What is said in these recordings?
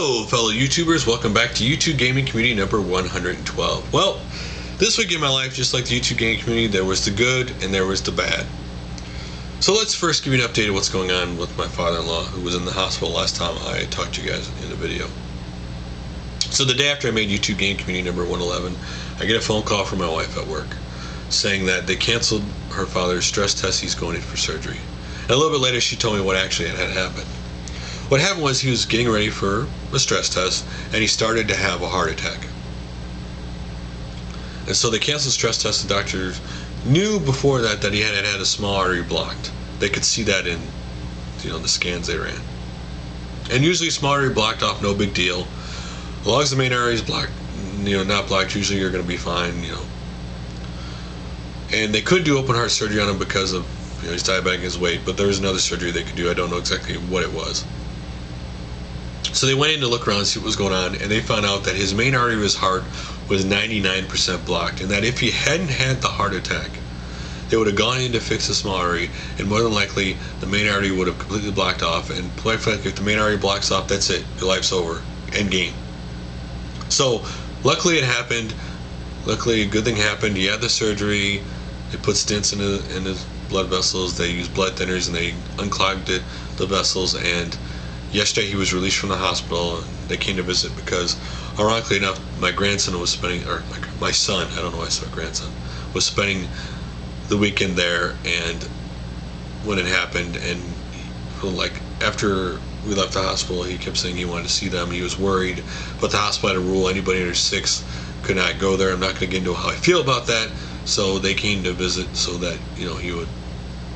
Hello, fellow YouTubers. Welcome back to YouTube Gaming Community number 112. Well, this week in my life, just like the YouTube Gaming Community, there was the good and there was the bad. So let's first give you an update of what's going on with my father-in-law, who was in the hospital last time I talked to you guys in the video. So the day after I made YouTube Gaming Community number 111, I get a phone call from my wife at work saying that they canceled her father's stress test. He's going in for surgery. And a little bit later, she told me what actually had happened. What happened was he was getting ready for a stress test, and he started to have a heart attack. And so they canceled the stress test. The doctors knew before that he had a small artery blocked. They could see that in, the scans they ran. And usually small artery blocked off, no big deal. As long as the main artery is blocked, not blocked, usually you're going to be fine, And they could do open heart surgery on him because of, he's diabetic, his weight, but there was another surgery they could do. I don't know exactly what it was. So they went in to look around and see what was going on, and they found out that his main artery of his heart was 99% blocked, and that if he hadn't had the heart attack, they would have gone in to fix the small artery, and more than likely the main artery would have completely blocked off. And quite frankly, if the main artery blocks off, that's it. Your life's over. End game. So luckily it happened. Luckily a good thing happened. He had the surgery. They put stents in his blood vessels. They used blood thinners and they unclogged the vessels. And yesterday he was released from the hospital, and they came to visit because, ironically enough, my grandson was spending, or my son, I don't know why I said grandson, was spending the weekend there. And when it happened, and after we left the hospital, he kept saying he wanted to see them. He was worried, but the hospital had a rule: anybody under 6 could not go there. I'm not going to get into how I feel about that. So they came to visit so that he would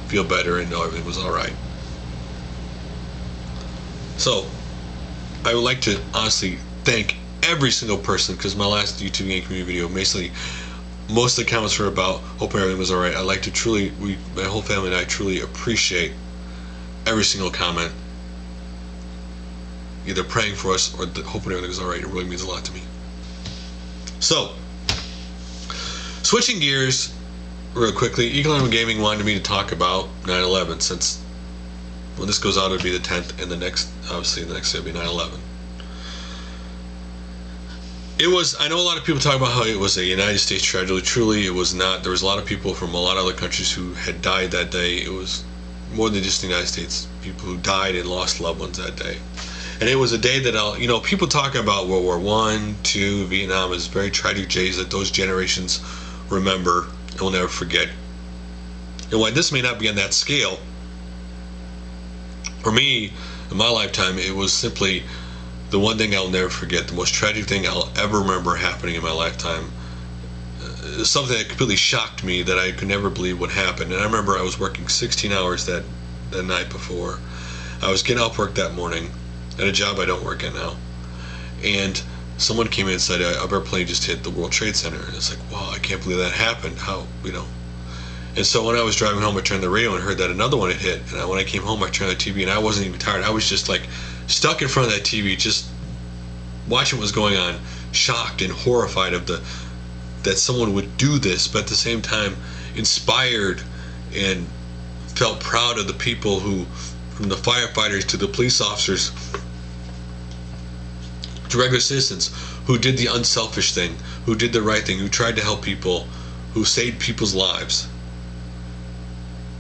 feel better and know everything was all right. So I would like to honestly thank every single person, because my last YouTube Gaming Community video, basically most of the comments were about hoping everything was all right. I like to my whole family and I truly appreciate every single comment, either praying for us or hoping everything is all right. It really means a lot to me. So, switching gears real quickly, ElleisLeft-Elle Gaming wanted me to talk about 9/11, since when this goes out it'll be the 10th, and the next day will be 9/11. I know a lot of people talk about how it was a United States tragedy. Truly, it was not. There was a lot of people from a lot of other countries who had died that day. It was more than just the United States. People who died and lost loved ones that day. And it was a day that, people talk about World War I, II, Vietnam as very tragic days that those generations remember and will never forget. And while this may not be on that scale, for me, in my lifetime, it was simply the one thing I'll never forget, the most tragic thing I'll ever remember happening in my lifetime. Something that completely shocked me that I could never believe would happen. And I remember I was working 16 hours that night before. I was getting off work that morning at a job I don't work at now. And someone came in and said, our plane just hit the World Trade Center. And it's like, wow, I can't believe that happened. How, And so when I was driving home, I turned the radio and heard that another one had hit. And when I came home, I turned the TV, and I wasn't even tired. I was just stuck in front of that TV, just watching what was going on, shocked and horrified of that someone would do this, but at the same time inspired and felt proud of the people who, from the firefighters to the police officers to regular citizens, who did the unselfish thing, who did the right thing, who tried to help people, who saved people's lives.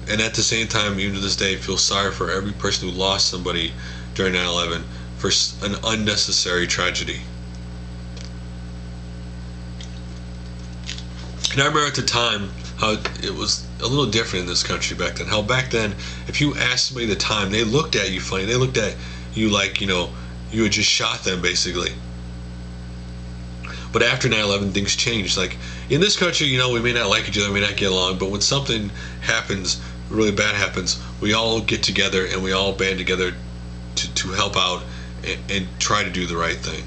And at the same time, even to this day, I feel sorry for every person who lost somebody during 9/11 for an unnecessary tragedy. And I remember at the time how it was a little different in this country back then. How back then, if you asked somebody the time, they looked at you funny. They looked at you like, you had just shot them, basically. But after 9/11, things changed. Like, in this country, we may not like each other, we may not get along, but when something happens, really bad happens, we all get together and we all band together to help out and try to do the right thing.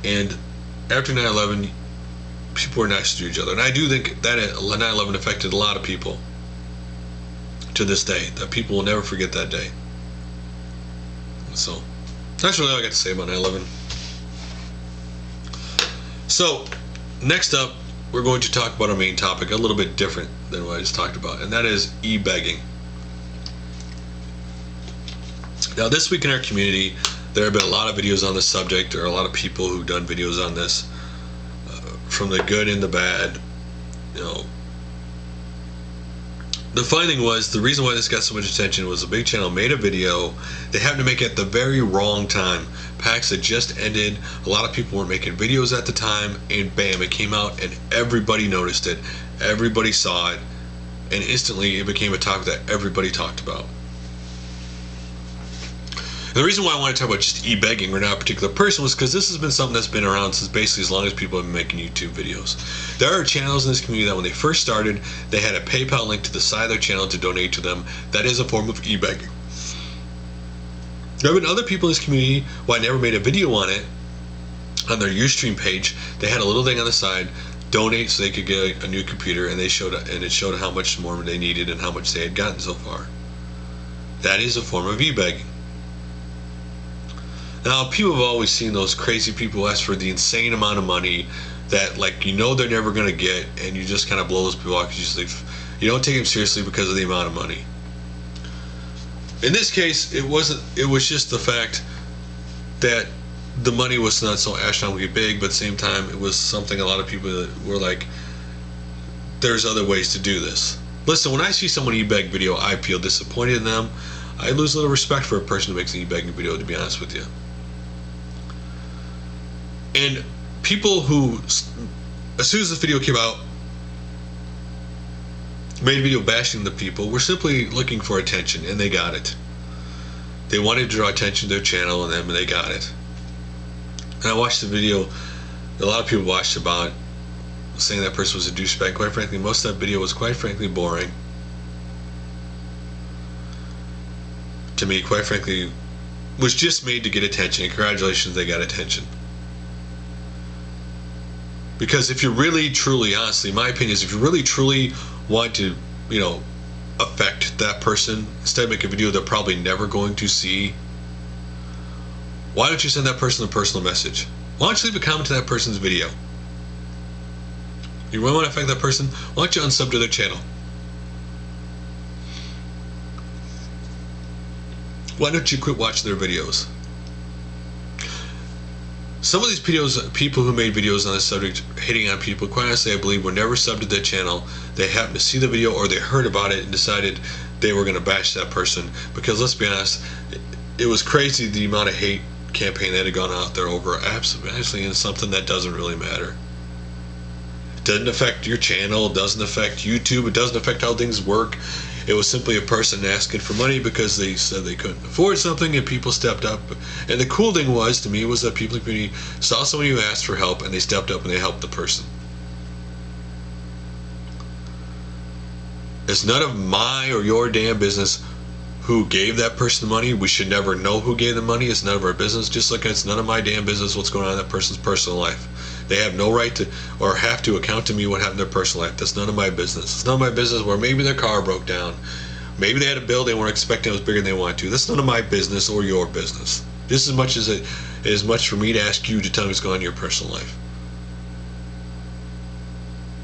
And after 9/11, people were nice to each other. And I do think that 9/11 affected a lot of people to this day, that people will never forget that day. So, that's really all I got to say about 9/11. So, next up, we're going to talk about our main topic, a little bit different than what I just talked about, and that is e-begging. Now, this week in our community, There have been a lot of videos on this subject. There are a lot of people who've done videos on this, from the good and the bad. You know, the funny thing was, the reason why this got so much attention was a big channel made a video. They happened to make it at the very wrong time. PAX had just ended. A lot of people were making videos at the time, and bam, it came out, and everybody noticed it. Everybody saw it, and instantly it became a topic that everybody talked about. And the reason why I want to talk about just e-begging or not a particular person was because this has been something that's been around since basically as long as people have been making YouTube videos. There are channels in this community that when they first started, they had a PayPal link to the side of their channel to donate to them. That is a form of e-begging. There have been other people in this community who I never made a video on it. On their Ustream page, they had a little thing on the side, donate so they could get a new computer, and it showed how much more they needed and how much they had gotten so far. That is a form of e-begging. Now, people have always seen those crazy people ask for the insane amount of money that, like, you know they're never going to get, and you just kind of blow those people off because you don't take them seriously because of the amount of money. In this case, it wasn't. It was just the fact that the money was not so astronomically big, but at the same time, it was something a lot of people were like, there's other ways to do this. Listen, when I see someone e-beg video, I feel disappointed in them. I lose a little respect for a person who makes an e-begging video, to be honest with you. And people who, as soon as this video came out, made a video bashing the people, were simply looking for attention, and they got it. They wanted to draw attention to their channel and them, and they got it. And I watched the video, a lot of people watched about saying that person was a douchebag. Quite frankly, most of that video was quite frankly boring. To me, quite frankly, was just made to get attention, and congratulations, they got attention. Because if you really, truly, honestly, my opinion is, if you really, truly want to, you know, affect that person, instead of making a video they're probably never going to see, why don't you send that person a personal message? Why don't you leave a comment to that person's video? You really want to affect that person? Why don't you unsub to their channel? Why don't you quit watching their videos? Some of these videos, people who made videos on this subject, hating on people, quite honestly, I believe were never subbed to their channel. They happened to see the video, or they heard about it and decided they were going to bash that person. Because let's be honest, it was crazy the amount of hate campaign that had gone out there over absolutely in something that doesn't really matter. It doesn't affect your channel, it doesn't affect YouTube, it doesn't affect how things work. It was simply a person asking for money because they said they couldn't afford something, and people stepped up. And the cool thing was, to me, was that people in the community saw somebody who asked for help, and they stepped up and they helped the person. It's none of my or your damn business who gave that person the money. We should never know who gave the money. It's none of our business, just like it's none of my damn business what's going on in that person's personal life. They have no right to or have to account to me what happened in their personal life. That's none of my business. It's none of my business where maybe their car broke down. Maybe they had a bill they weren't expecting it was bigger than they wanted to. That's none of my business or your business. Just as much as it is much for me to ask you to tell me what's going on in your personal life.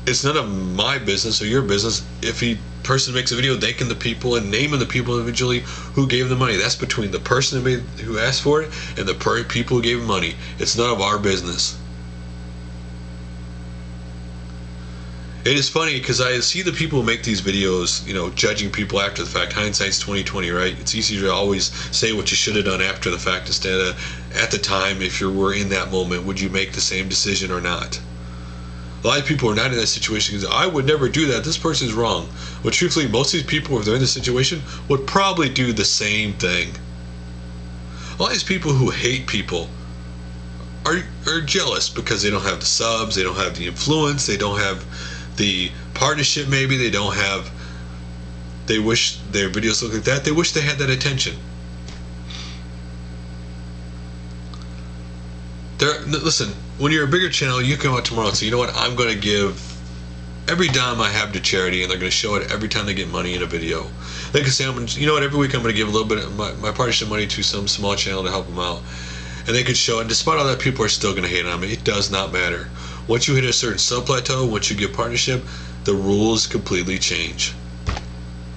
It's none of my business or your business if a person makes a video thanking the people and naming the people individually who gave the money. That's between the person who asked for it and the people who gave money. It's none of our business. It is funny because I see the people who make these videos, you know, judging people after the fact. Hindsight's 20/20, right? It's easier to always say what you should have done after the fact instead of at the time. If you were in that moment, would you make the same decision or not? A lot of people are not in that situation because I would never do that. This person's wrong. But truthfully, most of these people, if they're in this situation, would probably do the same thing. A lot of these people who hate people are jealous because they don't have the subs, they don't have the influence, they don't have the partnership. Maybe they don't have. They wish their videos look like that. They wish they had that attention. Listen, when you're a bigger channel, you come out tomorrow and say, you know what, I'm going to give every dime I have to charity, and they're going to show it every time they get money in a video. They can say, you know what, every week I'm going to give a little bit of my partnership money to some small channel to help them out. And they could show it, and despite all that, people are still going to hate on me. It does not matter. Once you hit a certain sub-plateau, once you get partnership, the rules completely change.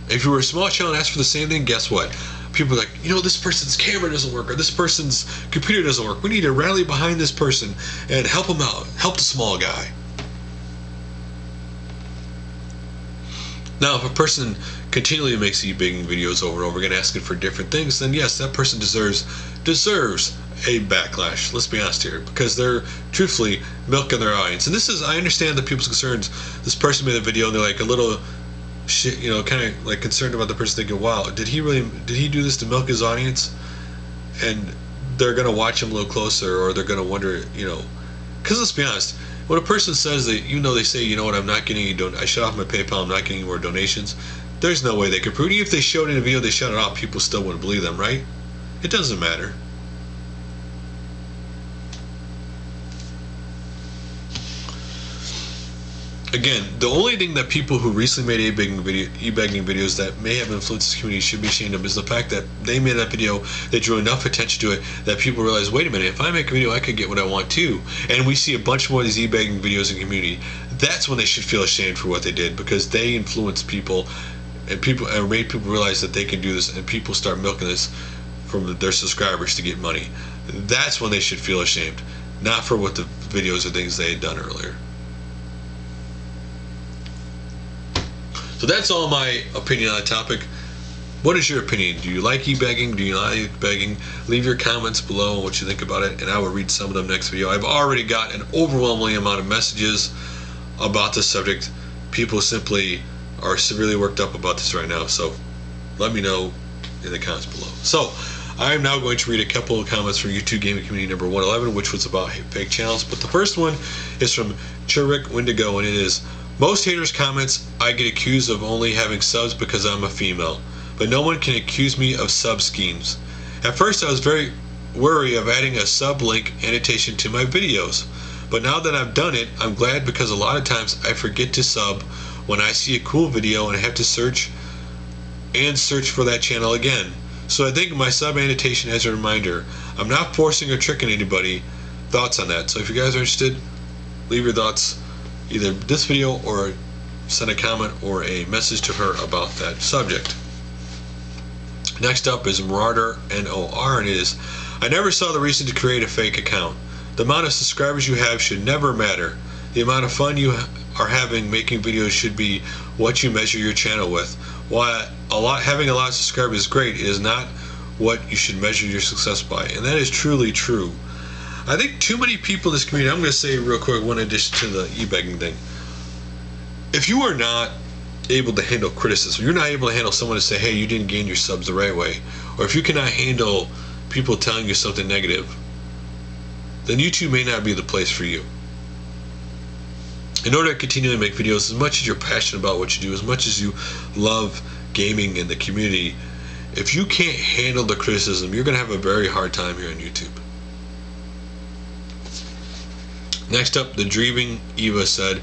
If you were a small channel and asked for the same thing, guess what? people are like, you know, this person's camera doesn't work, or this person's computer doesn't work. We need to rally behind this person and help them out, help the small guy. Now, if a person continually makes e-begging videos over and over again asking for different things, then yes, that person deserves a backlash. Let's be honest here, because they're truthfully milking their audience. And this is, I understand the people's concerns. This person made a video and they're like a little shit, you know, kind of like concerned about the person, thinking, wow, did he do this to milk his audience? And they're gonna watch him a little closer, or they're gonna wonder, you know, because let's be honest, when a person says that, you know, they say, you know what, I'm not getting any I shut off my PayPal, I'm not getting any more donations, there's no way they could prove it. Even if they showed it in a video, they shut it off, people still wouldn't believe them, right? It doesn't matter. Again, the only thing that people who recently made e-begging videos that may have influenced this community should be ashamed of is the fact that they made that video, they drew enough attention to it that people realize, wait a minute, if I make a video, I could get what I want too. And we see a bunch more of these e-begging videos in the community. That's when they should feel ashamed for what they did, because they influenced people and made people realize that they can do this, and people start milking this from their subscribers to get money. That's when they should feel ashamed, not for what the videos or things they had done earlier. So that's all my opinion on the topic. What is your opinion? Do you like e-begging? Do you not like begging? Leave your comments below on what you think about it, and I will read some of them next video. I've already got an overwhelming amount of messages about this subject. People simply are severely worked up about this right now, so let me know in the comments below. So I am now going to read a couple of comments from YouTube Gaming Community number 111, which was about fake channels. But the first one is from Churik Wendigo, and it is, most haters' comments, I get accused of only having subs because I'm a female, but no one can accuse me of sub schemes. At first I was very wary of adding a sub link annotation to my videos, but now that I've done it, I'm glad, because a lot of times I forget to sub when I see a cool video and I have to search for that channel again. So I think my sub annotation as a reminder. I'm not forcing or tricking anybody. Thoughts on that? So if you guys are interested, leave your thoughts, either this video or send a comment or a message to her about that subject. Next up is Marauder NOR, and it is, I never saw the reason to create a fake account. The amount of subscribers you have should never matter. The amount of fun you are having making videos should be what you measure your channel with. While having a lot of subscribers is great, it is not what you should measure your success by, and that is truly true. I think too many people in this community, I'm going to say real quick one addition to the e-begging thing. If you are not able to handle criticism, you're not able to handle someone to say, hey, you didn't gain your subs the right way, or if you cannot handle people telling you something negative, then YouTube may not be the place for you. In order to continue to make videos, as much as you're passionate about what you do, as much as you love gaming and the community, if you can't handle the criticism, you're going to have a very hard time here on YouTube. Next up, the Dreaming Eva said,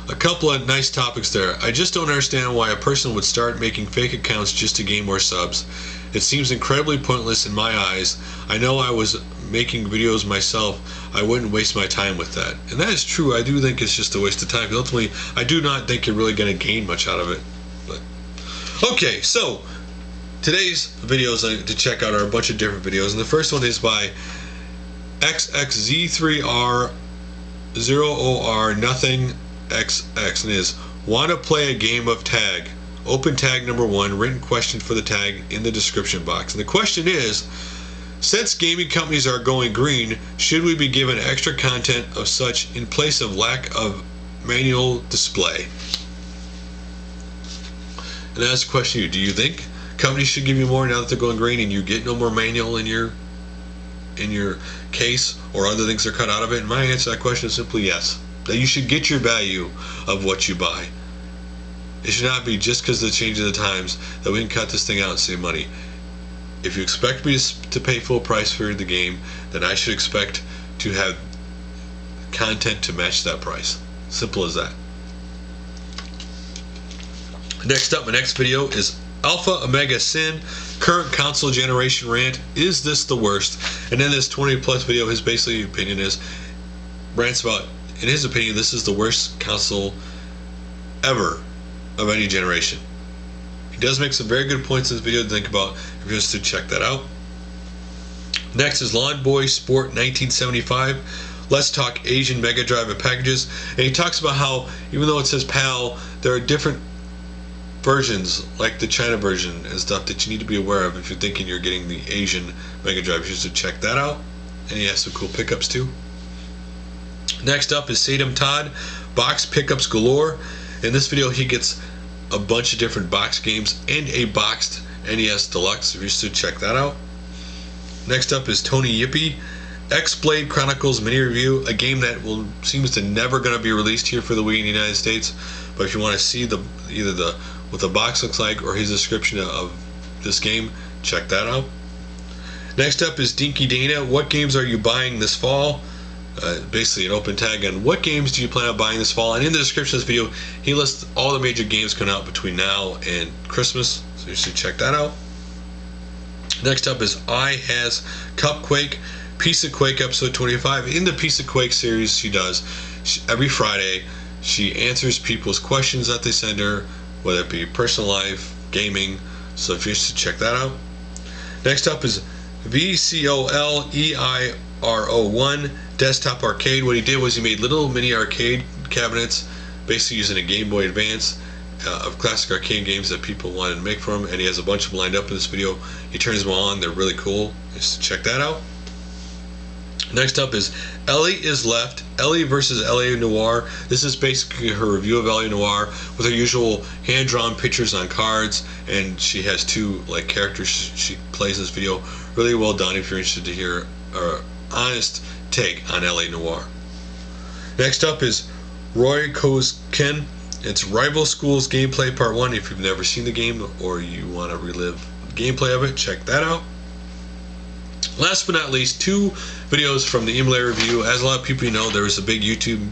a couple of nice topics there. I just don't understand why a person would start making fake accounts just to gain more subs. It seems incredibly pointless in my eyes. I know I was making videos myself. I wouldn't waste my time with that. And that is true. I do think it's just a waste of time, because ultimately I do not think you're really going to gain much out of it. But okay, so today's videos to check out are a bunch of different videos, and the first one is by XXZ3R 0OR nothing XX, and is, want to play a game of tag? Open tag number 1, written question for the tag in the description box. And the question is, since gaming companies are going green, should we be given extra content of such in place of lack of manual display? And that's the question to you. Do you think companies should give you more now that they're going green and you get no more manual in your case, or other things are cut out of it? And my answer to that question is simply yes. That you should get your value of what you buy. It should not be just because of the change of the times that we can cut this thing out and save money. If you expect me to pay full price for the game, then I should expect to have content to match that price. Simple as that. Next up, my next video is AlphaOmegaSin, current console generation rant. Is this the worst? And in this 20+ video, his basically opinion is, rants about, in his opinion, this is the worst console ever of any generation. He does make some very good points in this video to think about if you're interested. Check that out. Next is Lawn Boy Sport 1975. Let's talk Asian Mega Drive and packages. And he talks about how, even though it says PAL, there are different versions, like the China version and stuff, that you need to be aware of if you're thinking you're getting the Asian Mega Drive. You should check that out. And he has some cool pickups too. Next up is Sandamtod-Boxed Pickups Galore. In this video, he gets a bunch of different box games and a boxed NES Deluxe. If you should check that out. Next up is Tonyippee-Xenoblade Chronicles mini review, a game that seems to never going to be released here for the Wii in the United States. But if you want to see what the box looks like or his description of this game, check that out. Next up is DinkyDana. What games are you buying this fall? Basically an open tag on what games do you plan on buying this fall. And in the description of this video, he lists all the major games coming out between now and Christmas, so you should check that out. Next up is iHasCupquake, Piece of Quake episode 25. In the Piece of Quake series every Friday, she answers people's questions that they send her, whether it be personal life, gaming, so if you should check that out. Next up is vcoleirol Desktop Arcade. What he did was he made little mini arcade cabinets, basically using a Game Boy Advance, of classic arcade games that people wanted to make for him, and he has a bunch of them lined up in this video. He turns them on, they're really cool. Just check that out. Next up is ElleisLeft-Elle versus Noire. This is basically her review of ElleisLeft-Elle with her usual hand-drawn pictures on cards, and she has two characters she plays in this video. Really well done if you're interested to hear her honest take on ElleisLeft-Elle. Next up is Ryokozoken. It's Rival Schools Gameplay Part 1. If you've never seen the game or you want to relive the gameplay of it, check that out. Last but not least, two videos from the EmulatorReview. As a lot of people know, there was a big YouTube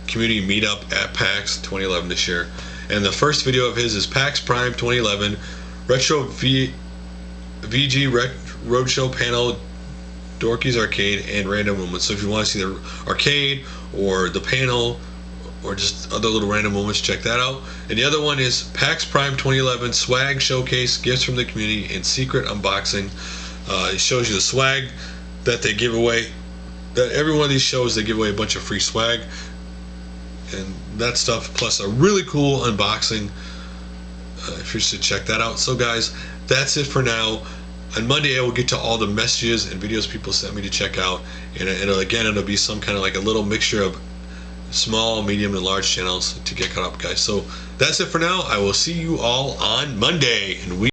community meetup at PAX 2011 this year. And the first video of his is PAX Prime 2011, Retro VG Roadshow Pannel, Dorky's Arcade, and Random Moments. So if you want to see the arcade or the panel or just other little random moments, check that out. And the other one is PAX Prime 2011 Swag Showcase, Gifts from the Community, and Secret Unboxing. It shows you the swag that they give away. That every one of these shows, they give away a bunch of free swag and that stuff, plus a really cool unboxing. If you should check that out. So guys, that's it for now. On Monday, I will get to all the messages and videos people sent me to check out, and it'll be some kind of like a little mixture of small, medium, and large channels to get caught up, guys. So that's it for now. I will see you all on Monday, and we